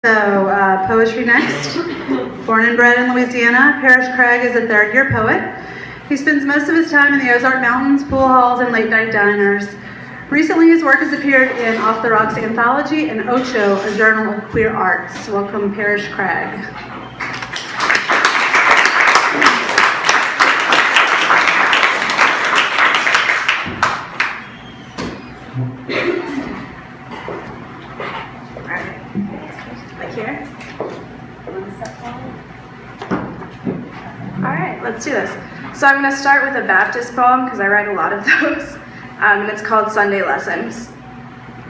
So, poetry next. Born and bred in Louisiana, Parrish Craig is a third-year poet. He spends most of his time in the Ozark Mountains, pool halls, and late-night diners. Recently, his work has appeared in Off the Rocks Anthology and Ocho, a journal of queer arts. Welcome, Parrish Craig. Here. All right, let's do this. So I'm going to start with a Baptist poem because I write a lot of those, and it's called Sunday Lessons.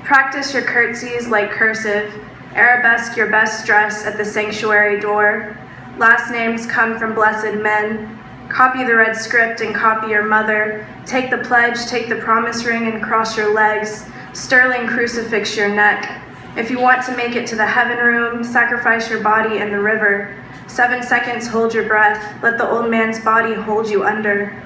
Practice your curtsies like cursive, arabesque your best dress at the sanctuary door. Last names come from blessed men. Copy the red script and copy your mother. Take the pledge, take the promise ring and cross your legs. Sterling crucifix your neck. If you want to make it to the heaven room, sacrifice your body in the river. 7 seconds, hold your breath. Let the old man's body hold you under.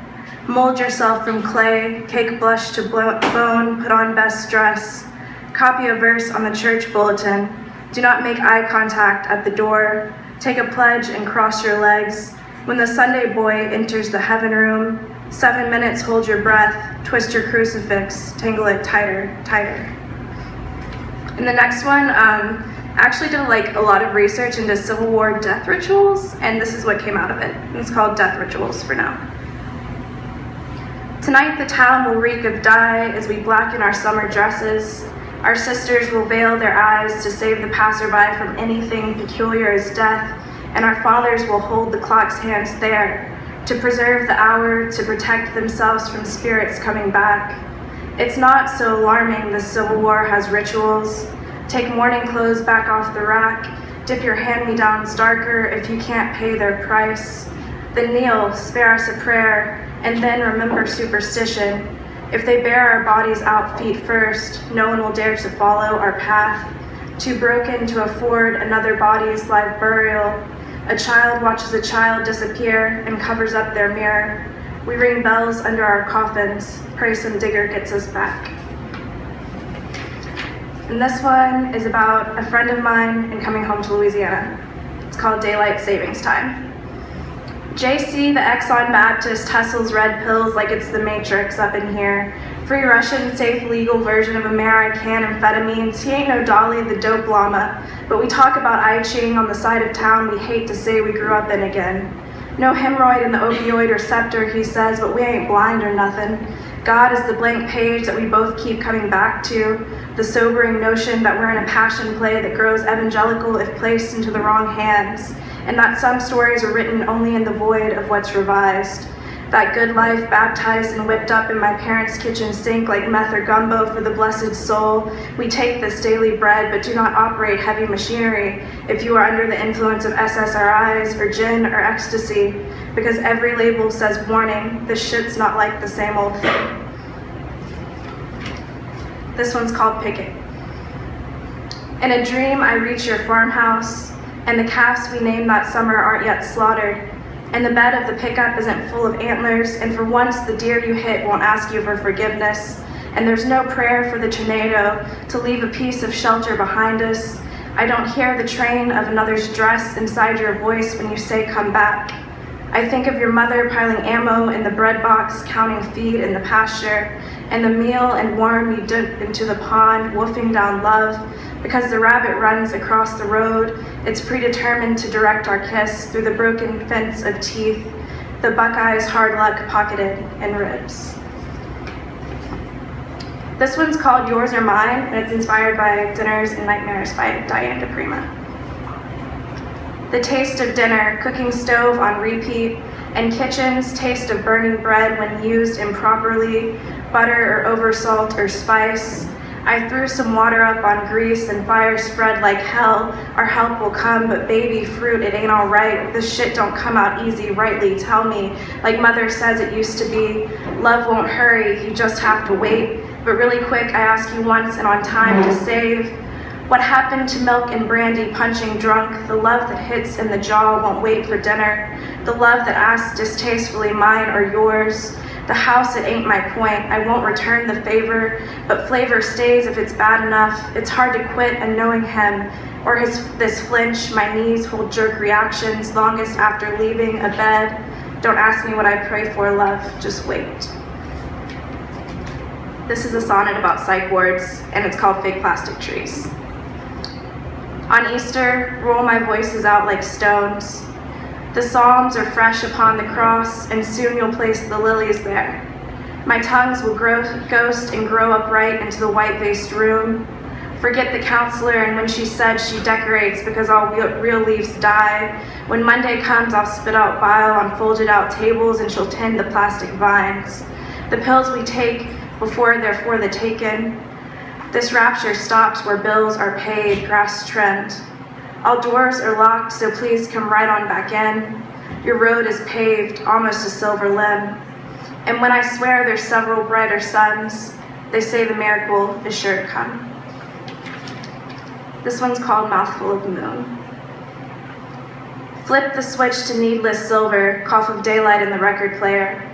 Mold yourself from clay, cake blush to bone, put on best dress. Copy a verse on the church bulletin. Do not make eye contact at the door. Take a pledge and cross your legs. When the Sunday boy enters the heaven room, 7 minutes, hold your breath. Twist your crucifix, tangle it tighter, tighter. And the next one, actually did a lot of research into Civil War death rituals, and this is what came out of it. It's called Death Rituals for now. Tonight the town will reek of dye as we blacken our summer dresses. Our sisters will veil their eyes to save the passerby from anything peculiar as death, and our fathers will hold the clock's hands there to preserve the hour, to protect themselves from spirits coming back. It's not so alarming the Civil War has rituals. Take mourning clothes back off the rack. Dip your hand-me-downs darker if you can't pay their price. Then kneel, spare us a prayer, and then remember superstition. If they bear our bodies out feet first, no one will dare to follow our path. Too broken to afford another body's live burial. A child watches a child disappear and covers up their mirror. We ring bells under our coffins. Pray some digger gets us back. And this one is about a friend of mine and coming home to Louisiana. It's called Daylight Savings Time. JC, the Exxon Baptist, hustles red pills like it's the Matrix up in here. Free Russian, safe, legal version of American amphetamines. He ain't no Dolly, the dope llama. But we talk about I-Ching on the side of town we hate to say we grew up in again. No hemorrhoid in the opioid receptor, he says, but we ain't blind or nothing. God is the blank page that we both keep coming back to, the sobering notion that we're in a passion play that grows evangelical if placed into the wrong hands, and that some stories are written only in the void of what's revised. That good life baptized and whipped up in my parents' kitchen sink like meth or gumbo for the blessed soul. We take this daily bread, but do not operate heavy machinery if you are under the influence of SSRIs or gin or ecstasy, because every label says warning, this shit's not like the same old thing. This one's called Picket. In a dream, I reach your farmhouse, and the calves we named that summer aren't yet slaughtered. And the bed of the pickup isn't full of antlers, and for once the deer you hit won't ask you for forgiveness. And there's no prayer for the tornado to leave a piece of shelter behind us. I don't hear the train of another's dress inside your voice when you say come back. I think of your mother piling ammo in the bread box, counting feed in the pasture, and the meal and worm you dip into the pond, wolfing down love. Because the rabbit runs across the road, it's predetermined to direct our kiss through the broken fence of teeth, the Buckeye's hard luck pocketed in ribs. This one's called Yours or Mine, and it's inspired by Dinners and Nightmares by Diane DePrima. The taste of dinner, cooking stove on repeat, and kitchen's taste of burning bread when used improperly, butter or oversalt or spice. I threw some water up on grease and fire spread like hell. Our help will come, but baby fruit, it ain't all right. This shit don't come out easy, rightly tell me. Like mother says it used to be, love won't hurry, you just have to wait. But really quick, I ask you once and on time to save. What happened to milk and brandy punching drunk? The love that hits in the jaw won't wait for dinner. The love that asks distastefully mine or yours. The house, it ain't my point. I won't return the favor, but flavor stays if it's bad enough. It's hard to quit, and knowing him or this flinch, my knees hold jerk reactions longest after leaving a bed. Don't ask me what I pray for, love, just wait. This is a sonnet about psych wards, and it's called Fake Plastic Trees. On Easter, roll my voices out like stones. The psalms are fresh upon the cross, and soon you'll place the lilies there. My tongues will ghost and grow upright into the white-faced room. Forget the counselor and when she said she decorates because all real leaves die. When Monday comes, I'll spit out bile on folded out tables and she'll tend the plastic vines. The pills we take before they're for the taken. This rapture stops where bills are paid, grass trimmed. All doors are locked, so please come right on back in. Your road is paved, almost a silver limb. And when I swear there's several brighter suns, they say the miracle is sure to come. This one's called Mouthful of Moon. Flip the switch to needless silver, cough of daylight in the record player.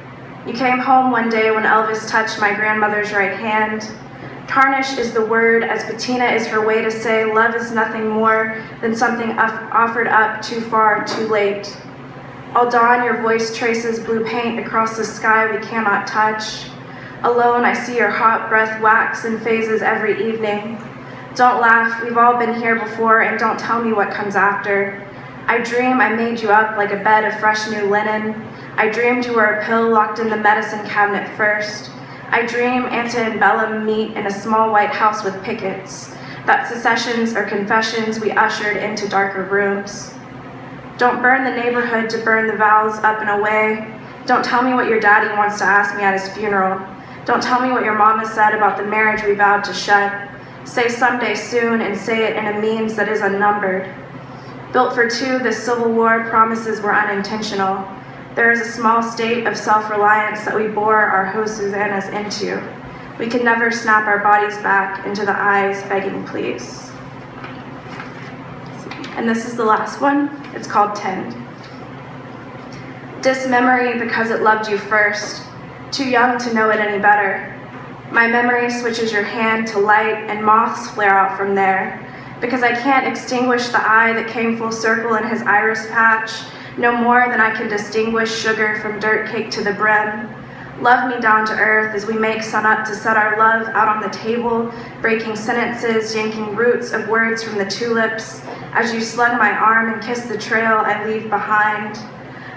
You came home one day when Elvis touched my grandmother's right hand. Tarnish is the word, as patina is her way to say love is nothing more than something offered up too far, too late. All dawn your voice traces blue paint across the sky we cannot touch. Alone I see your hot breath wax in phases every evening. Don't laugh, we've all been here before, and don't tell me what comes after. I dream I made you up like a bed of fresh new linen. I dreamed you were a pill locked in the medicine cabinet first. I dream antebellum meet in a small white house with pickets, that secessions or confessions we ushered into darker rooms. Don't burn the neighborhood to burn the vows up and away. Don't tell me what your daddy wants to ask me at his funeral. Don't tell me what your mama said about the marriage we vowed to shut. Say someday soon and say it in a means that is unnumbered. Built for two, the Civil War promises were unintentional. There is a small state of self-reliance that we bore our host Susannas into. We can never snap our bodies back into the eyes begging please. And this is the last one. It's called Tend. Dismemory because it loved you first. Too young to know it any better. My memory switches your hand to light and moths flare out from there. Because I can't extinguish the eye that came full circle in his iris patch, no more than I can distinguish sugar from dirt cake to the brim. Love me down to earth as we make sun up to set our love out on the table, breaking sentences, yanking roots of words from the tulips, as you slung my arm and kissed the trail I leave behind.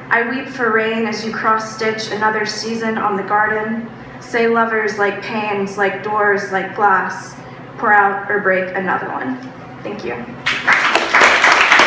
I weep for rain as you cross-stitch another season on the garden, say lovers like panes, like doors, like glass, pour out or break another one. Thank you.